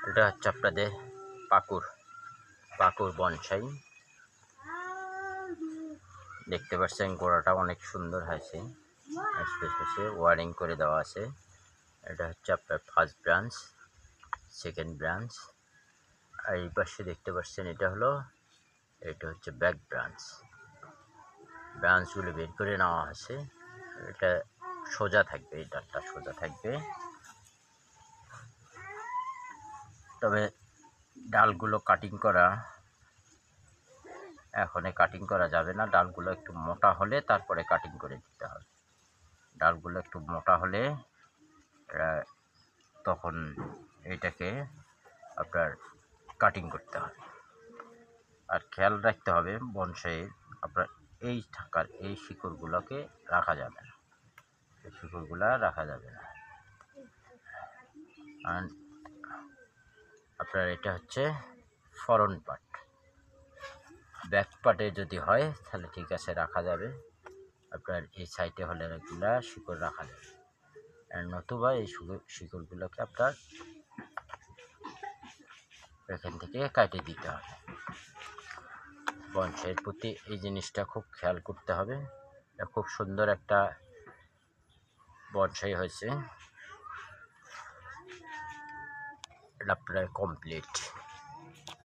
এটা হচ্ছে আপনাদের পাকুর বনসাই। দেখতে পাচ্ছেন গোড়াটা অনেক সুন্দর হয়েছে, আশেপাশে ওয়ারিং করে দেওয়া আছে। এটা হচ্ছে আপনার ফার্স্ট ব্রাঞ্চ, সেকেন্ড ব্রাঞ্চ। আর এই পাশে দেখতে পাচ্ছেন এটা হচ্ছে ব্যাক ব্রাঞ্চ। ব্রাঞ্চগুলো বের করে নেওয়া আছে। এটা সোজা থাকবে, এই ডালটা সোজা থাকবে। তবে ডালগুলো কাটিং করা এখনই কাটিং করা যাবে না। ডালগুলো একটু মোটা হলে তারপরে কাটিং করে দিতে হবে। ডালগুলো একটু মোটা হলে তখন এটাকে আপনার কাটিং করতে হবে। আর খেয়াল রাখতে হবে বনসাইয়ের আপনার এই শিকড়গুলোকে রাখা যাবে না, এই শিকড়গুলো রাখা যাবে না। আর আপনার এটা হচ্ছে ফরন্ট পার্ট। ব্যাক পার্টে যদি হয় তাহলে ঠিক আছে, রাখা যাবে। আপনার এই সাইডে হলে এগুলা শিকড় রাখা যাবে, আর নতুবা এই শিকড়গুলোকে আপনার এখান থেকে কাটে দিতে হবে। বনসাইয়ের প্রতি এই জিনিসটা খুব খেয়াল করতে হবে। এটা খুব সুন্দর একটা বনসাই হয়েছে, এটা প্রায় কমপ্লিট।